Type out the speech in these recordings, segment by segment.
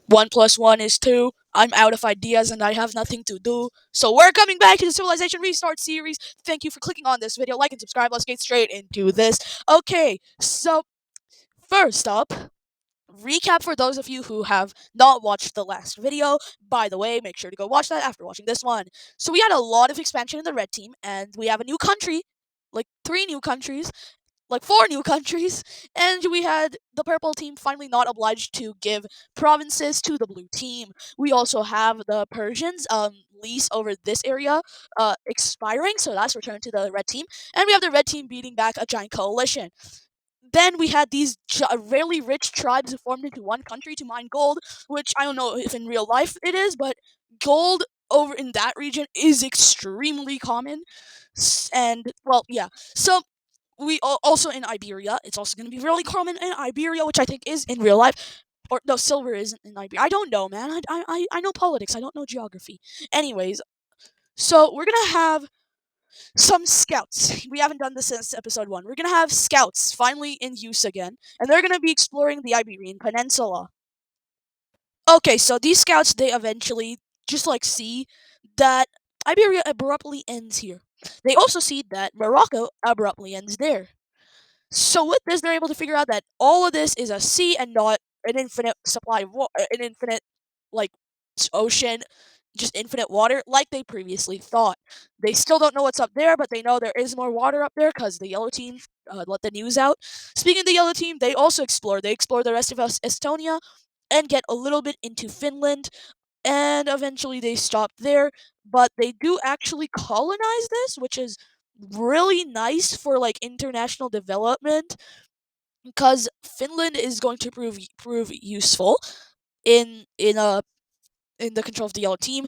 1 plus 1 is 2. I'm out of ideas and I have nothing to do. So we're coming back to the Civilization Restart series. Thank you for clicking on this video. Like and subscribe. Let's get straight into this. Okay, so first up, recap for those of you who have not watched the last video. By the way, make sure to go watch that after watching this one. So we had a lot of expansion in the red team, and we have a new country, like 3 new countries, like 4 new countries, and we had the purple team finally not obliged to give provinces to the blue team. We also have the Persians lease over this area expiring, so that's returned to the red team, and we have the red team beating back a giant coalition. Then we had these really rich tribes who formed into one country to mine gold, which I don't know if in real life it is, but gold over in that region is extremely common. And well, yeah. So we also in Iberia, it's also going to be really common in Iberia, which I think is in real life. Or no, silver isn't in Iberia. I don't know, man. I know politics. I don't know geography. Anyways, so we're gonna have some scouts. We haven't done this since episode 1. We're gonna have scouts finally in use again, and they're gonna be exploring the Iberian Peninsula. Okay, so these scouts, they eventually just like see that Iberia abruptly ends here. They also see that Morocco abruptly ends there. So with this, they're able to figure out that all of this is a sea and not an infinite supply of an infinite like ocean, just infinite water, like they previously thought. They still don't know what's up there, but they know there is more water up there because the yellow team let the news out. Speaking of the yellow team, they also explore. They explore the rest of Estonia and get a little bit into Finland, and eventually they stop there. But they do actually colonize this, which is really nice for like international development because Finland is going to prove useful in in the control of the yellow team.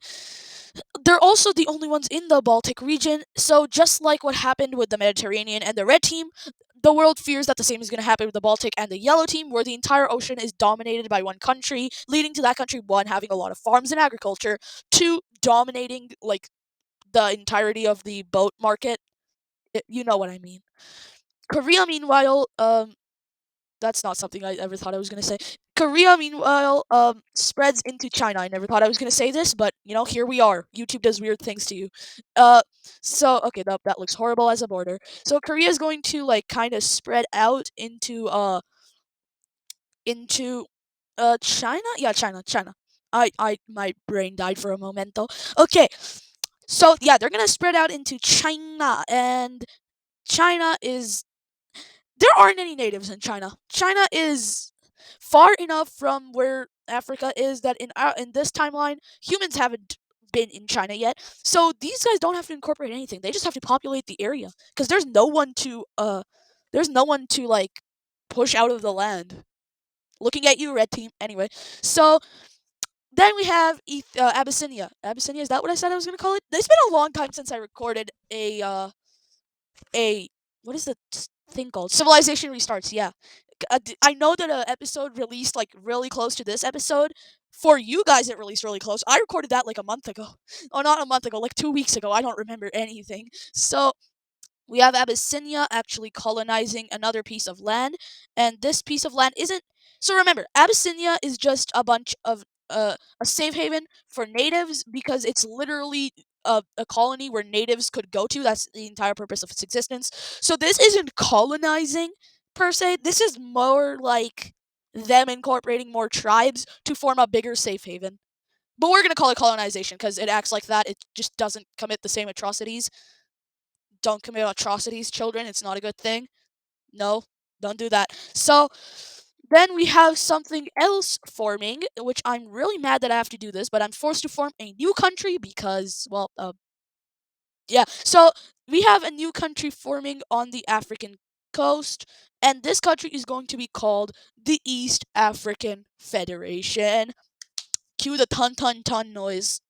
They're also the only ones in the Baltic region, so just like what happened with the Mediterranean and the red team, the world fears that the same is going to happen with the Baltic and the yellow team, where the entire ocean is dominated by one country, leading to that country, one, having a lot of farms and agriculture, two, dominating like the entirety of the boat market. You know what I mean. Korea, meanwhile, that's not something I ever thought I was gonna say. Korea, meanwhile, spreads into China. I never thought I was gonna say this, but you know, here we are. YouTube does weird things to you. Uh, so okay, that looks horrible as a border. So Korea is going to like kind of spread out into China. Yeah, China. My brain died for a momento. Okay, so yeah, they're gonna spread out into China, and China is there aren't any natives in China. China is far enough from where Africa is that in this timeline, humans haven't been in China yet. So these guys don't have to incorporate anything. They just have to populate the area because there's no one to like push out of the land. Looking at you, red team. Anyway, so then we have Abyssinia. Abyssinia, is that what I said I was gonna call it? It's been a long time since I recorded a what is the thing called? Civilization Restarts. Yeah, I know that an episode released like really close to this episode. For you guys, it released really close. I recorded that like a month ago. Oh, not a month ago, like 2 weeks ago. I don't remember anything. So we have Abyssinia actually colonizing another piece of land, and this piece of land isn't. So remember, Abyssinia is just a bunch of a safe haven for natives because it's literally a colony where natives could go to. That's the entire purpose of its existence. So this isn't colonizing per se. This is more like them incorporating more tribes to form a bigger safe haven. But we're gonna call it colonization because it acts like that. It just doesn't commit the same atrocities. Don't commit atrocities, children. It's not a good thing. No, don't do that. So then we have something else forming, which I'm really mad that I have to do this, but I'm forced to form a new country because, well, yeah. So we have a new country forming on the African coast, and this country is going to be called the East African Federation. Cue the ton ton ton noise.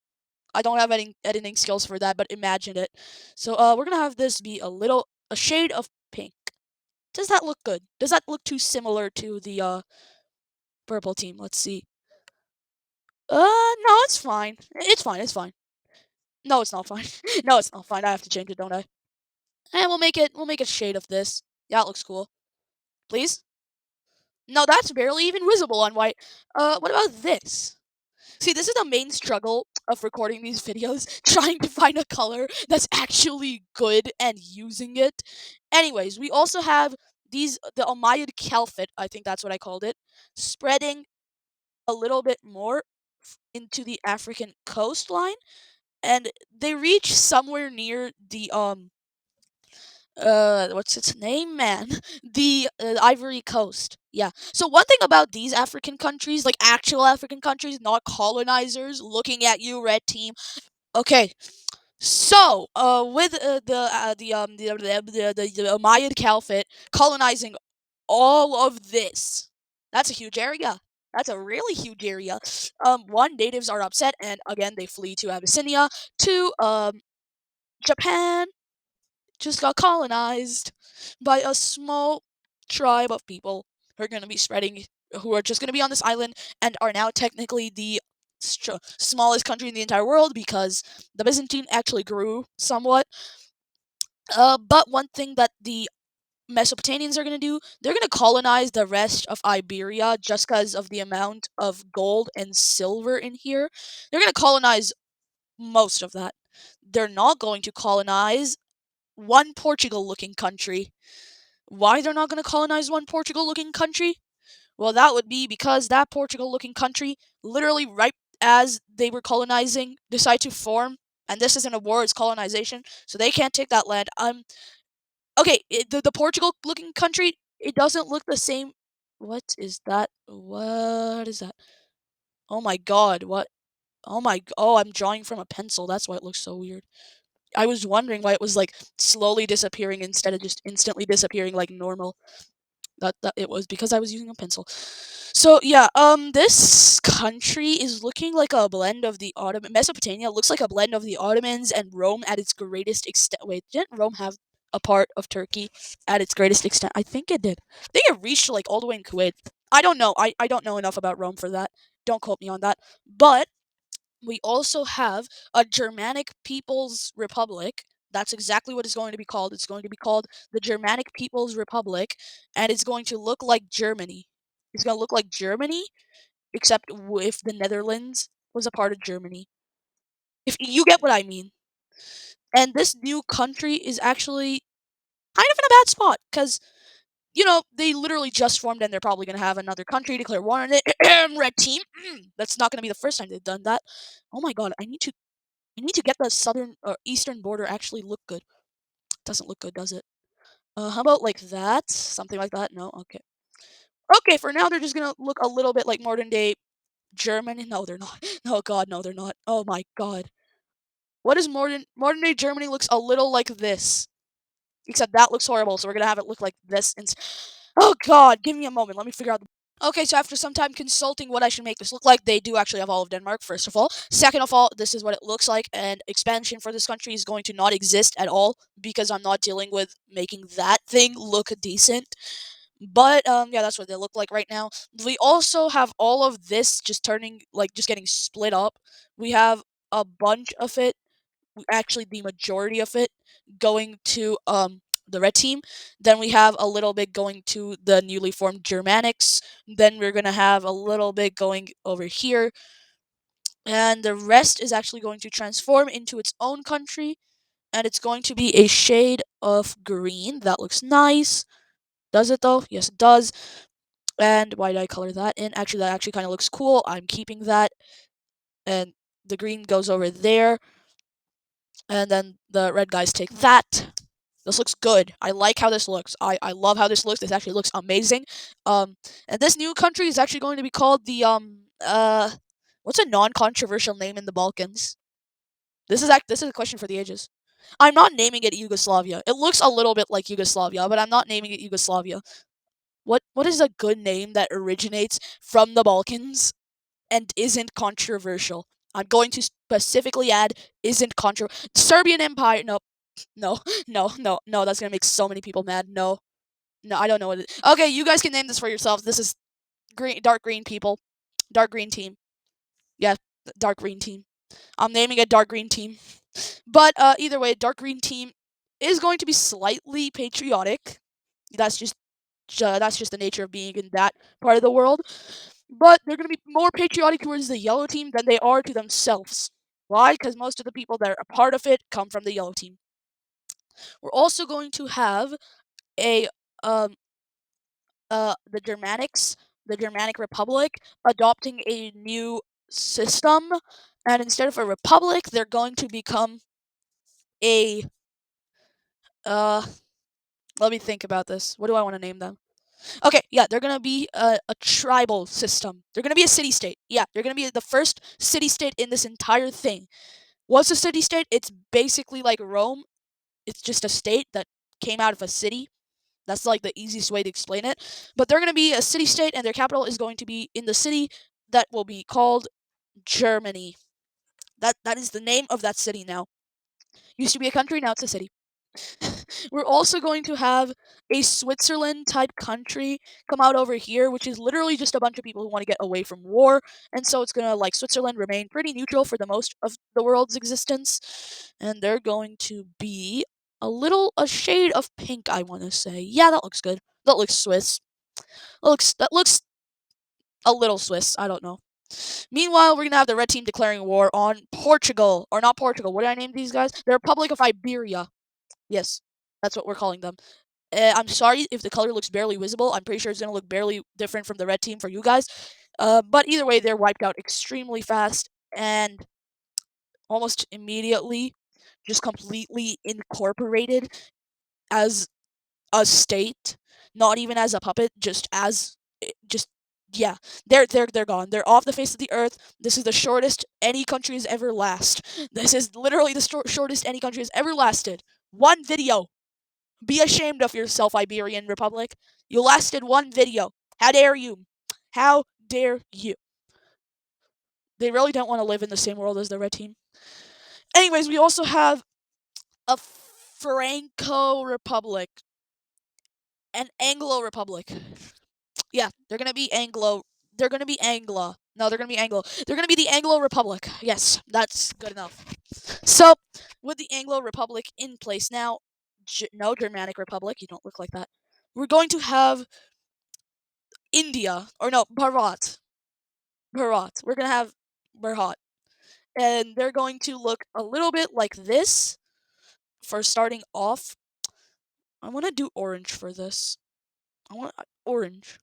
I don't have any editing skills for that, but imagine it. So we're gonna have this be a shade of pink. Does that look good? Does that look too similar to the purple team? Let's see. No, it's fine. It's fine. It's fine. No, it's not fine. No, it's not fine. I have to change it, don't I? And we'll make a shade of this. Yeah, it looks cool. Please. No, that's barely even visible on white. What about this? See, this is the main struggle of recording these videos, trying to find a color that's actually good and using it. Anyways, we also have the Umayyad Caliphate, I think that's what I called it, spreading a little bit more into the African coastline, and they reach somewhere near the what's its name, man? The Ivory Coast. Yeah. So one thing about these African countries, like actual African countries, not colonizers, looking at you, red team. Okay. So, with the Umayyad Caliphate colonizing all of this, that's a huge area. That's a really huge area. One, natives are upset, and again, they flee to Abyssinia. Two, Japan just got colonized by a small tribe of people who are going to be spreading, who are just going to be on this island and are now technically the smallest country in the entire world because the Byzantine actually grew somewhat. But one thing that the Mesopotamians are going to do, they're going to colonize the rest of Iberia just because of the amount of gold and silver in here. They're going to colonize most of that. They're not going to colonize one Portugal looking country. Why they're not going to colonize one Portugal looking country? Well, that would be because that Portugal looking country, literally right as they were colonizing, decided to form, and this isn't a war, it's colonization, so they can't take that land. Okay, the Portugal looking country, it doesn't look the same. What is that? What is that? Oh my god, what? Oh, I'm drawing from a pencil, that's why it looks so weird. I was wondering why it was like slowly disappearing instead of just instantly disappearing like normal. That it was because I was using a pencil. So yeah, this country is looking like a blend of the Ottoman Mesopotamia looks like a blend of the Ottomans and Rome at its greatest extent. Wait, didn't Rome have a part of Turkey at its greatest extent? I think it did. I think it reached like all the way in Kuwait. I don't know. I don't know enough about Rome for that. Don't quote me on that. But we also have a Germanic People's Republic. That's exactly what it's going to be called. It's going to be called the Germanic People's Republic, and it's going to look like Germany. It's going to look like Germany, except if the Netherlands was a part of Germany. If you get what I mean. And this new country is actually kind of in a bad spot because they literally just formed and they're probably going to have another country declare war on it. Red team. That's not going to be the first time they've done that. Oh my god, I need to get the southern or eastern border actually look good. Doesn't look good, does it? How about like that? Something like that? No? Okay. Okay, for now they're just gonna look a little bit like modern day Germany. No, they're not. Oh god, no, they're not. Oh my god. What is modern day Germany looks a little like this. Except that looks horrible, so we're gonna have it look like this. Oh god, give me a moment. Let me figure out. Okay, so after some time consulting what I should make this look like, they do actually have all of Denmark, first of all. Second of all, this is what it looks like, and expansion for this country is going to not exist at all because I'm not dealing with making that thing look decent. But yeah, that's what they look like right now. We also have all of this just turning like just getting split up. We have a bunch of it, actually the majority of it, going to the red team. Then we have a little bit going to the newly formed Germanics. Then we're gonna have a little bit going over here, and the rest is actually going to transform into its own country, and it's going to be a shade of green. That looks nice. Does it though? Yes, it does. And why did I color that in? Actually, that actually kind of looks cool. I'm keeping that. And the green goes over there. And then the red guys take that. This looks good. I like how this looks. I love how this looks. This actually looks amazing. And this new country is actually going to be called the what's a non-controversial name in the Balkans? This is a question for the ages. I'm not naming it Yugoslavia. It looks a little bit like Yugoslavia, but I'm not naming it Yugoslavia. What is a good name that originates from the Balkans and isn't controversial? I'm going to specifically add isn't Serbian Empire. No, no, no, no, no. That's gonna make so many people mad. No, no, I don't know what it is. Okay, you guys can name this for yourselves. This is dark green people, dark green team. Yeah, dark green team. I'm naming it dark green team. But either way, dark green team is going to be slightly patriotic. That's just the nature of being in that part of the world. but they're going to be more patriotic towards the yellow team than they are to themselves. Why? Because most of the people that are a part of it come from the yellow team. We're also going to have a um the Germanic Republic adopting a new system, and instead of a republic, they're going to become a uh. Let me think about this. What do I want to name them? Okay, yeah, they're gonna be a tribal system. They're gonna be a city state. Yeah, they're gonna be the first city state in this entire thing. What's a city state? It's basically like Rome. It's just a state that came out of a city. That's like the easiest way to explain it. But they're gonna be a city state, and their capital is going to be in the city that will be called Germany. That is the name of that city now. Used to be a country, now it's a city. We're also going to have a Switzerland type country come out over here, which is literally just a bunch of people who want to get away from war. And so it's going to, like, Switzerland remain pretty neutral for the most of the world's existence. And they're going to be a shade of pink, I want to say. Yeah, that looks good. That looks Swiss. That looks a little Swiss. I don't know. Meanwhile, we're going to have the red team declaring war on Portugal. Or not Portugal. What did I name these guys? The Republic of Iberia. Yes, that's what we're calling them. I'm sorry if the color looks barely visible. I'm pretty sure it's going to look barely different from the red team for you guys. But either way, they're wiped out extremely fast and almost immediately just completely incorporated as a state, not even as a puppet, just as just yeah, they're gone. They're off the face of the earth. This is the shortest any country has ever last. This is literally the shortest any country has ever lasted. One video. Be ashamed of yourself, Iberian Republic. You lasted one video. How dare you? How dare you? They really don't want to live in the same world as the red team. Anyways, we also have a Franco Republic, an Anglo Republic. Yeah, they're gonna be Anglo. They're gonna be Anglo. No, they're gonna be Anglo. They're gonna be the Anglo Republic. Yes, that's good enough. So, with the Anglo Republic in place now, no Germanic Republic. You don't look like that. We're going to have India, or no, Bharat. Bharat. We're gonna have Bharat, and they're going to look a little bit like this for starting off. I want to do orange for this. I want orange.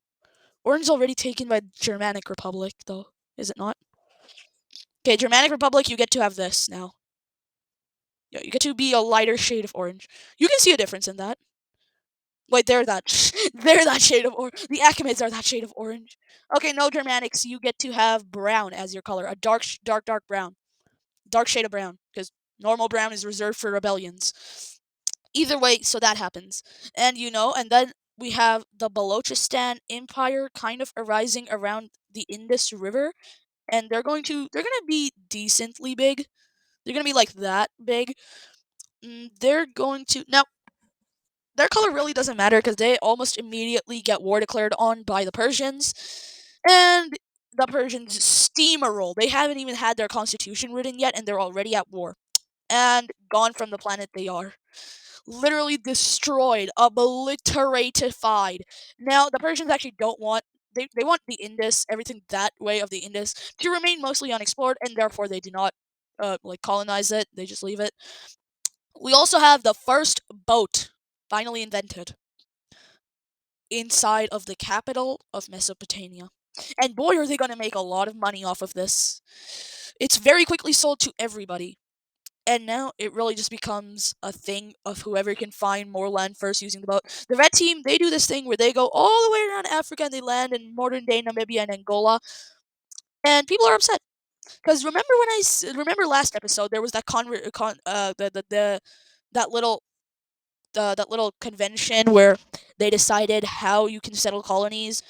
Orange is already taken by Germanic Republic, though, is it not? Okay, Germanic Republic, you get to have this now. Yeah, you get to be a lighter shade of orange. You can see a difference in that. Wait, they're that they're that shade of orange. The Achaemenids are that shade of orange. Okay, no Germanics, you get to have brown as your color, a dark brown, dark shade of brown, because normal brown is reserved for rebellions. Either way, so that happens, and then we have the Balochistan Empire kind of arising around the Indus River, and they're gonna be decently big. They're gonna be like that big. They're going to now their color really doesn't matter because they almost immediately get war declared on by the Persians, and the Persians steamroll. They haven't even had their constitution written yet, and they're already at war and gone from the planet they are. Literally destroyed, obliteratified. Now, the Persians actually don't want. They want the Indus, everything that way of the Indus, to remain mostly unexplored, and therefore they do not colonize it. They just leave it. We also have the first boat finally invented inside of the capital of Mesopotamia. And boy, are they going to make a lot of money off of this. It's very quickly sold to everybody. And now it really just becomes a thing of whoever can find more land first using the boat. The red team, they do this thing where they go all the way around Africa and they land in modern day Namibia and Angola. And people are upset. Because remember last episode, there was that that little that little convention where they decided how you can settle colonies.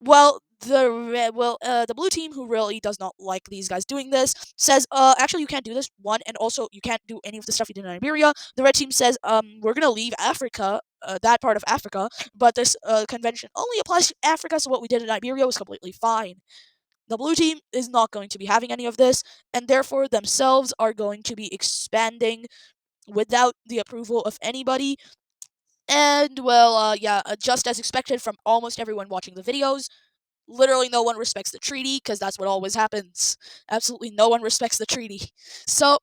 Well, the blue team, who really does not like these guys doing this, says, actually you can't do this. One, and also you can't do any of the stuff you did in Iberia. The red team says, we're gonna leave Africa, that part of Africa, but this convention only applies to Africa. So what we did in Iberia was completely fine. The blue team is not going to be having any of this, and therefore themselves are going to be expanding without the approval of anybody. And well, just as expected from almost everyone watching the videos, literally no one respects the treaty because that's what always happens. Absolutely no one respects the treaty. So,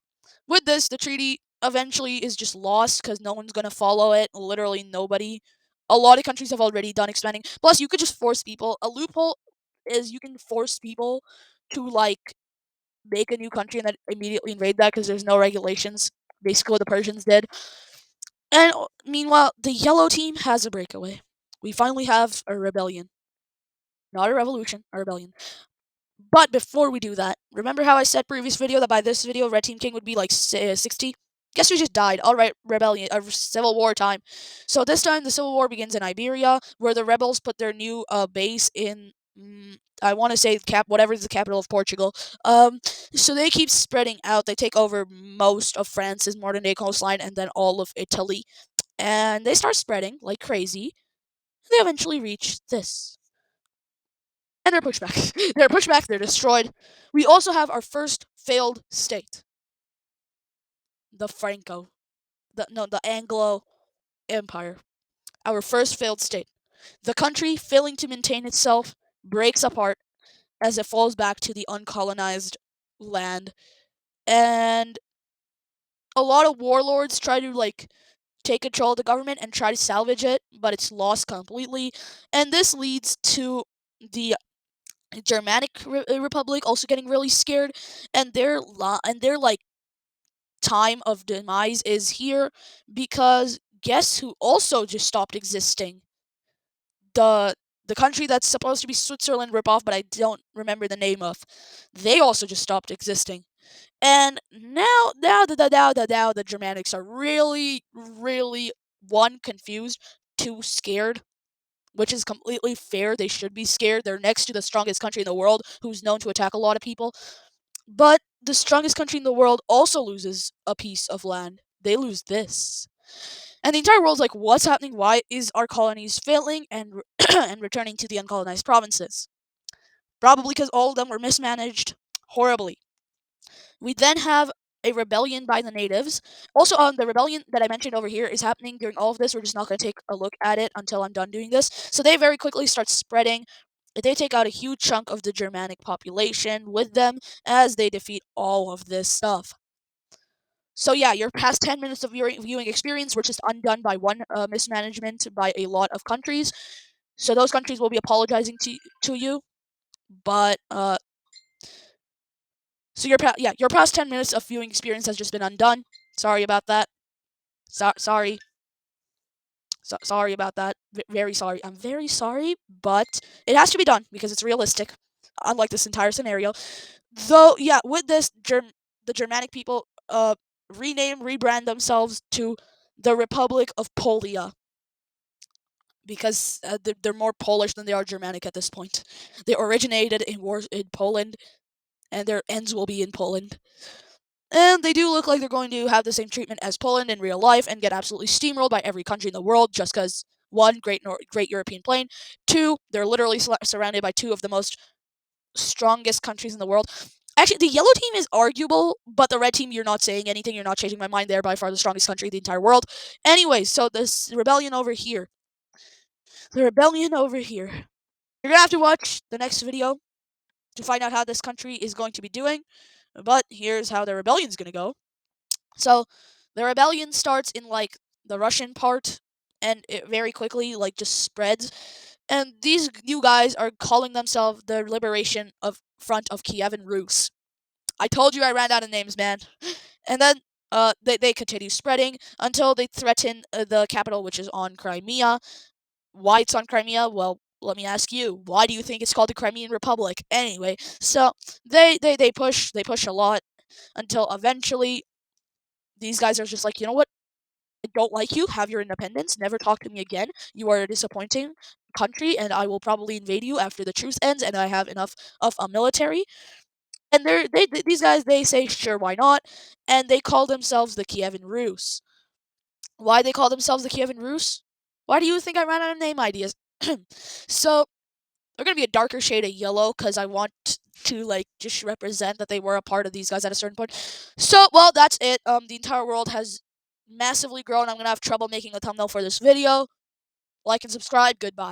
with this, the treaty eventually is just lost because no one's gonna follow it. Literally nobody. A lot of countries have already done expanding. Plus, you could just force people. A loophole is you can force people to like make a new country and then immediately invade that because there's no regulations. Basically, what the Persians did. And meanwhile, the yellow team has a breakaway. We finally have a rebellion. Not a revolution, a rebellion. But before we do that, remember how I said previous video that by this video, Red Team King would be like 60? Guess who just died? Alright, rebellion, civil war time. So this time, the civil war begins in Iberia, where the rebels put their new base in, I want to say whatever is the capital of Portugal. So they keep spreading out. They take over most of France's modern day coastline and then all of Italy. And they start spreading like crazy. They eventually reach this. And they're pushed back. They're pushed back, they're destroyed. We also have our first failed state. The Franco. The Anglo Empire. Our first failed state. The country, failing to maintain itself, breaks apart as it falls back to the uncolonized land. And a lot of warlords try to take control of the government and try to salvage it, but it's lost completely. And this leads to the Germanic Republic also getting really scared, and their time of demise is here because guess who also just stopped existing? The the country that's supposed to be Switzerland ripoff, but I don't remember the name of. They also just stopped existing. And now the Germanics are really, really one confused, two scared, which is completely fair. They should be scared. They're next to the strongest country in the world, who's known to attack a lot of people. But the strongest country in the world also loses a piece of land. They lose this. And the entire world's like, what's happening? Why is our colonies failing and and returning to the uncolonized provinces? Probably because all of them were mismanaged horribly. We then have a rebellion by the natives. Also, the rebellion that I mentioned over here is happening during all of this. We're just not going to take a look at it until I'm done doing this. So they very quickly start spreading. They take out a huge chunk of the Germanic population with them as they defeat all of this stuff. So yeah, your past 10 minutes of viewing experience were just undone by one mismanagement by a lot of countries. So those countries will be apologizing to you. But so your past 10 minutes of viewing experience has just been undone. Sorry about that. Sorry. Sorry about that. Very sorry. I'm very sorry, but it has to be done because it's realistic. Unlike this entire scenario. Though, yeah, with this, the Germanic people rebrand themselves to the Republic of Polia because they're more Polish than they are Germanic at this point. They originated in Poland, and their ends will be in Poland. And they do look like they're going to have the same treatment as Poland in real life and get absolutely steamrolled by every country in the world just because, one, great European plain, two, they're literally surrounded by two of the most strongest countries in the world. Actually, the yellow team is arguable, but the red team, you're not saying anything, you're not changing my mind. They're by far the strongest country in the entire world. Anyways, so this rebellion over here. The rebellion over here. You're gonna have to watch the next video to find out how this country is going to be doing. But here's how the rebellion's gonna go. So, the rebellion starts in the Russian part, and it very quickly just spreads. And these new guys are calling themselves the Liberation of Front of Kievan Rus. I told you I ran out of names, man. And then they continue spreading until they threaten the capital, which is on Crimea. Why it's on Crimea? Well, let me ask you. Why do you think it's called the Crimean Republic? Anyway, so they push a lot until eventually these guys are just like, you know what? I don't like you. Have your independence. Never talk to me again. You are a disappointing country, and I will probably invade you after the truce ends, and I have enough of a military. And these guys, they say, sure, why not? And they call themselves the Kievan Rus. Why they call themselves the Kievan Rus? Why do you think I ran out of name ideas? So, they're going to be a darker shade of yellow, because I want to, just represent that they were a part of these guys at a certain point. So, well, that's it. The entire world has massively grown. I'm going to have trouble making a thumbnail for this video. Like and subscribe. Goodbye.